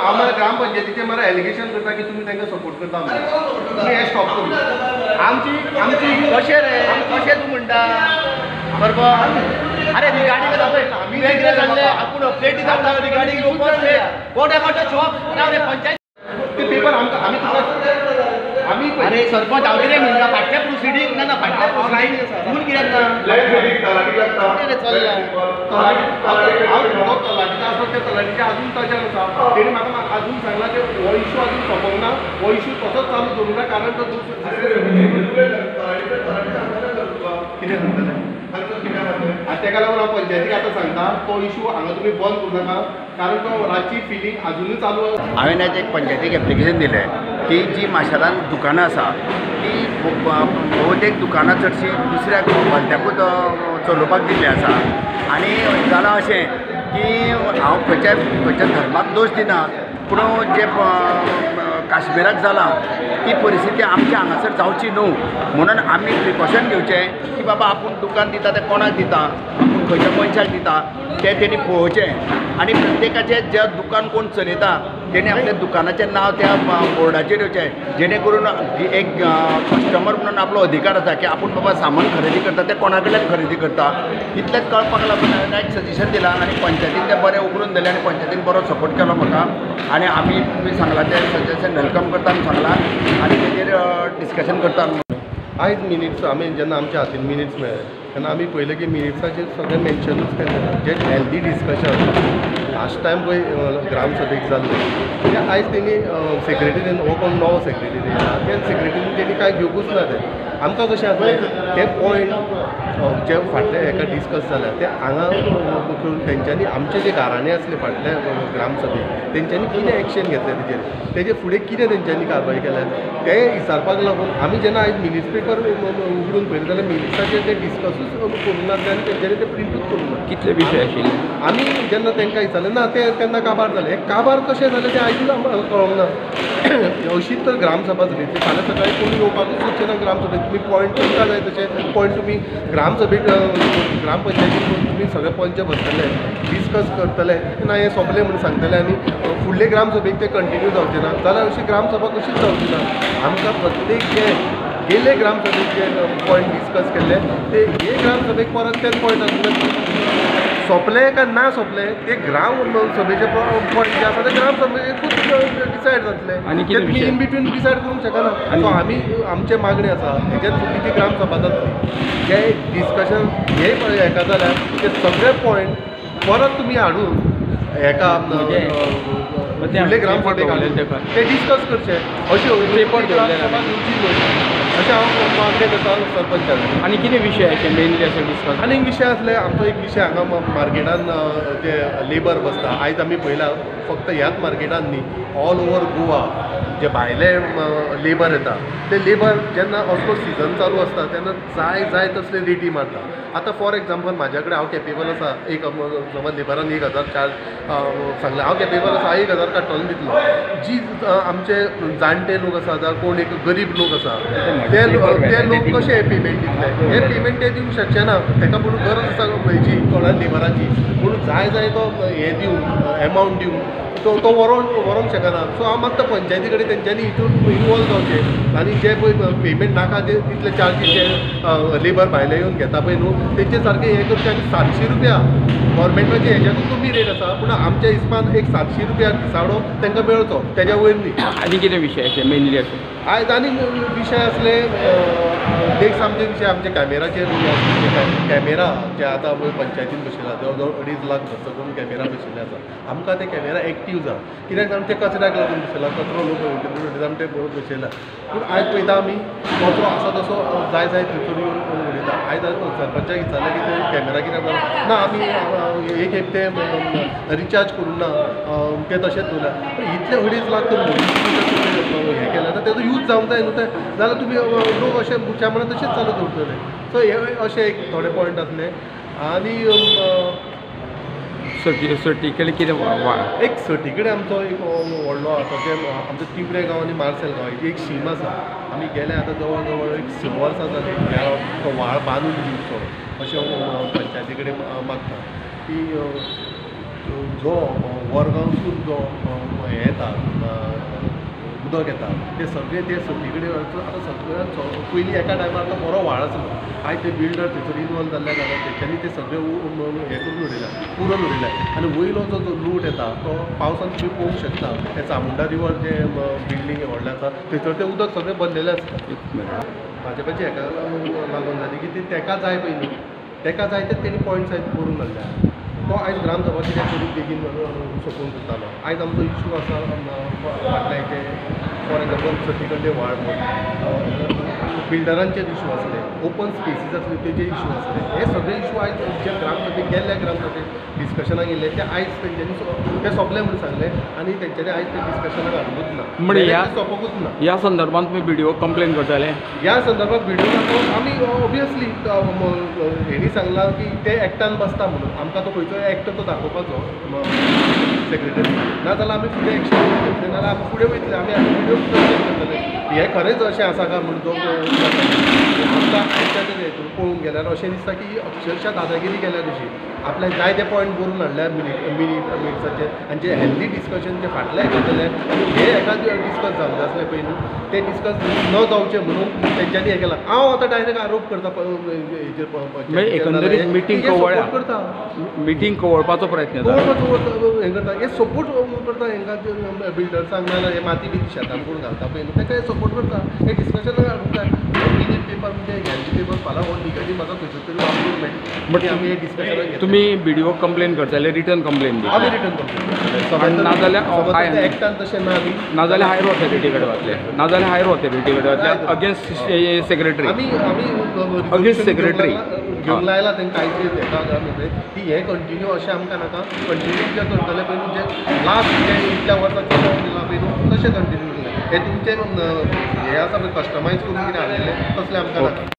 आम्हाला ग्रामपंचायतीचे मला एलिगेशन करता की तुम्ही तांकां सपोर्ट करता तुम्ही हे स्टॉप करून आमची कशें रे कशें तूं म्हणटा बरोबर अरे ती गाडी आमी वेगळे जाल्ले आपूण प्लेट दिता ती गाडी घेवपाक कोण एकाचो जॉब राव रे पंचायत ते पेपर आमी तुका आमी अरे सरपंच हांव कितें म्हणटा फाटल्या प्रोसिडींग ना फाटल्या प्रोसिडींग पूण कित्याक ना रे चल्ला हांव तलाटीचा आसा त्या तलाटीच्या अजून ताच्यार आसा तेणी म्हाका अजून सांगला की हो इशू अजून सोंपोंक ना हो इशू तसोच चालू दवरूंक ना कारण तो कितें सांगतले ताका लागून हांव पंचायतीक आतां सांगता तो इशू हांगा तुमी बंद करूं नाका कारण तो रातची फिलींग अजुनूय चालू हांवें आयज एक पंचायतीक एप्लिकेशन दिलें की जी माशेलांत दुकानां आसा ती बहुतेक दुकानां चडशीं दुसऱ्याक भलत्याकूच चलोवपाक दिल्लीं आसा आनी जालां अशें की हांव खंयच्या धर्माक दोश दिना पूण जे काश्मीराक जालां ती परिस्थिती आमच्या हांगासर जावची न्हू म्हणून आमी प्रिकॉशन घेवचें की बाबा आपूण दुकान दिता तें कोणाक दिता आपूण खंयच्या मनशाक दिता तें तेणी पळोवचें आनी प्रत्येकाचें जें दुकान कोण चलयता तेणी आपल्या दुकानाचें नांव त्या बोर्डाचेर येवचें जेणे करून एक कस्टमर म्हणून आपलो अधिकार आसा की आपूण बाबा सामान खरेदी करता तें कोणा कडल्यान खरेदी करता इतलेंच कळपाक लागून हांवें एक सजेशन दिलां आनी पंचायतीन तें बरें उखलून दिलें आनी पंचायतीन बरो सपोर्ट केलो म्हाका आनी आमी तुमी सांगलां तें सजेशन वेलकम करता आमी सांगलां आनी तेजेर डिस्कशन करता आयज मिनिट्स आमी जेन्ना आमच्या हातीन मिनिट्स मेळ्ळे तेन्ना आमी पयलें की मिनिट्साचेर सगळें मेन्शनूच केलें जें हेल्दी डिस्कशन लास्ट टायम पळय ग्रामसभेक जाल्लें म्हणजे आयज तेणी सेक्रेटरीन हो कोण नवो सेक्रेटरी त्या सेक्रेटरीन तेणी कांय घेवकूच ना तें आमकां कशें आसलें ते पॉयंट जे फाटले हेका डिस्कस जाल्या ते हांगा करून तेंच्यांनी आमचे जे गाराणे आसले फाटल्या ग्रामसभेक तेंच्यांनी कितें एक्शन घेतलें तेजे फुडें कितें तेंच्यांनी कारवाय केल्या तें विचारपाक लागून आमी जेन्ना आयज मिनिट्स पेपर उगडून पळयलें जाल्यार मिनिट्साचेर ते डिस्कसूच करूंक नासलें आनी तेंच्यांनी ते प्रिंटूच करूंक ना कितले विशय आशिल्ले आमी जेन्ना तांकां विचारलें ना ते तेन्ना काबार जालें हे काबार कशें जालें तें आयजूच आमकां कळोंक ना अशीच तर ग्रामसभा जाली ती फाल्यां सकाळीं कोणी येवपाकूच सोदचें ना ग्रामसभेक तुमी पॉयंट तुमकां जाय तशें पॉयंट तुमी ग्रामसभेक ग्रामपंचायतीक तुमी सगळे पंच बसतले डिस्कस करतले ना हें सोंपलें म्हणून सांगतले आनी फुडले ग्रामसभेक ते कंटिन्यू जावचें ना जाल्यार अशी ग्रामसभा कशीच जावची ना आमकां प्रत्येक जे गेले ग्रामसभेक जे पॉयंट डिस्कस केल्ले ते हे ग्रामसभेक परत तेच पॉयंट आसले सोंपले काय ना सोंपले ते ग्राम सभेचे पॉयंट जे आसा ते ग्रामसभेकूच डिसायड जातले आनी तुमी इन बिटवीन डिसायड करूंक शकना सो आमी आमचे मागणी आसा हेज्यात फुडली ग्रामसभा जातली जे डिस्कशन हे हेका जाल्यार ते सगळे पॉयंट परत तुमी हाडून हेका फुडले ग्रामसभेक हाडून ते डिस्कस करचे अशें पेपर अशें हांव मागणी करता सरपंचाक आनी कितें विशय आशिल्ले मेनली अशें डिस्कस आनीक विशय आसले आमचो एक विशय हांगा मार्केटान जे लेबर बसता आयज आमी पळयला फक्त ह्याच मार्केटान न्ही ऑल ओवर गोवा जे भायले लेबर येता ते लेबर जेन्ना असलो सिजन चालू आसता तेन्ना जाय तसले रेटी मारता आतां फॉर एग्जाम्पल म्हाज्या कडेन हांव कॅपेबल आसा एक समज लेबरान 1000 चार्ज सांगलें हांव कॅपेबल आसा 1000 काडटलो दितलो जी आमचे जाणटे लोक आसा जावं कोण एक गरीब लोक आसा ते लोक कशे पेमेंट दितले हे पेमेंट ते दिवंक शकचे ना ताका म्हणून गरज आसा हेची थोड्या लेबराची म्हणून जाय तो हे दिवं एमावंट दिवं तो व्हरोंक शकना सो हांव मागता पंचायती कडेन तेंच्यांनी हितून इनवॉल्व जावचें आनी जे पळय पेमेंट नाका ते तितले चार्जीस जे लेबर भायले येवन घेता पळय न्हू तेंचे सारकें हें करचें आनी 700 रुपया गव्हर्मेंटाचे हेज्याकूच कमी रेट आसा पूण आमच्या हिसपान एक 700 रुपया दिसाडो तांकां मेळचो तेज्या वयर न्ही आनी कितें विशय आशिल्ले मेनली अशें आयज आनी विशय आसले नेक्स्ट आमचे विशय आमचे कॅमेराचेर कॅमेरा जे आतां पळय पंचायतीन बसयला जवळ जवळ 2.5 लाख खर्च करून कॅमेरा बसयल्ले आसा आमकां ते कॅमेरा एक्टीव जाय कित्याक आमी ते कचऱ्याक लागून बसयला कचरो लोक आमी ते बरोबर बसयला पूण आयज पळयता आमी कचरो आसा तसो जाय थंयसर येवन उडयता आयज सरपंचाक विचारलें की ते कॅमेरा कित्याक लागून ना आमी एक ते रिचार्ज करूं ना ते तशेंच दवरल्या पूण इतले 2.5 लाख तर हें केलें आतां तेजो यूज जावंक जाय न्हू तें जाल्यार तुमी लोक अशें बुरच्या मनान तशेंच चालू दवरतले सो हे अशें एक थोडे पॉयंट आसले आनी सर्टिफिकेट कितें एक सर्टिफिकेट आमचो एक व्हडलो आसा जे आमचो तिवरे गांव आनी मार्सेल गांव हेजी एक सीम आसा आमी गेले आतां जवळ जवळ एक 6 वर्सां जाली तो व्हाळ बांदून दिवचो अशें पंचायती कडेन मागता की जो वरगांवसून जो हें येता उदक येता ते सगळे ते सगळे कडेन आतां सगळ्यात पयलीं एका टायमार तो बरो व्हाळ आसलो आयज ते बिल्डर थंयसर इनवॉल्व जाल्ल्या कारणान तेंच्यांनी ते सगळे हें करून उडयल्या पुरण उडयल्या आनी वयलो जो लूट येता तो पावसान तुमी पळोवंक शकता ते चामुंडा रिवर जे बिल्डींग व्हडले आसा थंयसर तें उदक सगळें बंदलेलें आसता भाजपाची हेका लागून जाली की ती तेका जाय पयलीं तेका जाय ते तेणी पॉयंट्स आयज करून घाल्ल्या तो आयज ग्रामसभा कित्याक करून बेगीन सोंपोवन दितालो आयज आमचो इश्यू आसा फाटल्या हेचे फॉर एग्जाम्पल सतीकंडे व्हाळ बिल्डरांचेर इश्यू आसले ओपन स्पेसीस आसले तेजे इश्यू आसले हे सगळे इश्यू आयज जे ग्रामसभेक गेल्ले ग्रामसभेक डिस्कशनाक येयले ते आयज तेंच्यांनी ते सोंपले म्हणून सांगले आनी तेंच्यांनी आयज ते डिस्कशनाक हाडूंकूच ना म्हणजे ह्या सोंपोकूच ना ह्या संदर्भात तुम्ही व्हिडिओ कंप्लेन करताले ह्या संदर्भात व्हिडिओ आमी ऑब्वियसली हेणी सांगला की ते एक्टान बसता म्हणून आमकां तो खंयचो एक्ट तो दाखोवपाचो सेक्रेटरी नाजाल्यार आमी फुडें एक्शन घेतलें नाजाल्यार आमी फुडें वयतले आमी व्हिडिओ करतले हें खरेंच अशें आसा काय म्हणून जो आमकां आयच्या हेतून पळोवंक गेल्यार अशें दिसता की अक्षरशा दादागिरी केल्या कशी आपल्याक जाय ते पॉयंट बरोवन हाडल्यार मिनिट्साचे आनी जे हेल्दी डिस्कशन जे फाटल्या हेका केलें हे हेका डिस्कस जावंक जाय आसलें पयलीं ते डिस्कस न जावचें म्हणून तेंच्यांनी हें केलां हांव आतां डायरेक्ट आरोप करता म्हणजे एकंदरीत मिटींग कवळ्या करता मिटींग कवळपाचो प्रयत्न जाता हें करता हे सपोर्ट करता हेंकां बिल्डर्सांक नाजाल्यार हे माती बी शेतान कोण घालता पळय तेका हे सपोर्ट करता हे डिस्कशनाक हाडूंक जाय मिनीट पेपर म्हणजे गॅरंटी पेपर फाल्यां हो लिगली म्हाका खंयसर तरी वापरूंक मेळटा बट आमी हे डिस्कशनाक तुम्ही व्हिडिओ कंप्लेन करताले रिटर्न कंप्लेन आमी रिटर्न करता आणि नाजाल्यार एक्टान तशें ना आमी नाजाल्यार हायर ऑथॉरिटी कडेन वतले नाजाल्यार हायर ऑथॉरिटी कडेन वतले अगेन्स्ट सेक्रेटरी आमी Against secretary. घेवंक लायला तेंकां आयज हेका की हे कंटिन्यू अशें आमकां नाका कंटिन्यू जे करतले पळय जे लास्ट जे इतल्या वर्सांचे दिला पळय तशें कंटिन्यू हे तुमचे हे आसा पळय कस्टमायज करून कितें हाडलेले तसलें आमकां नाका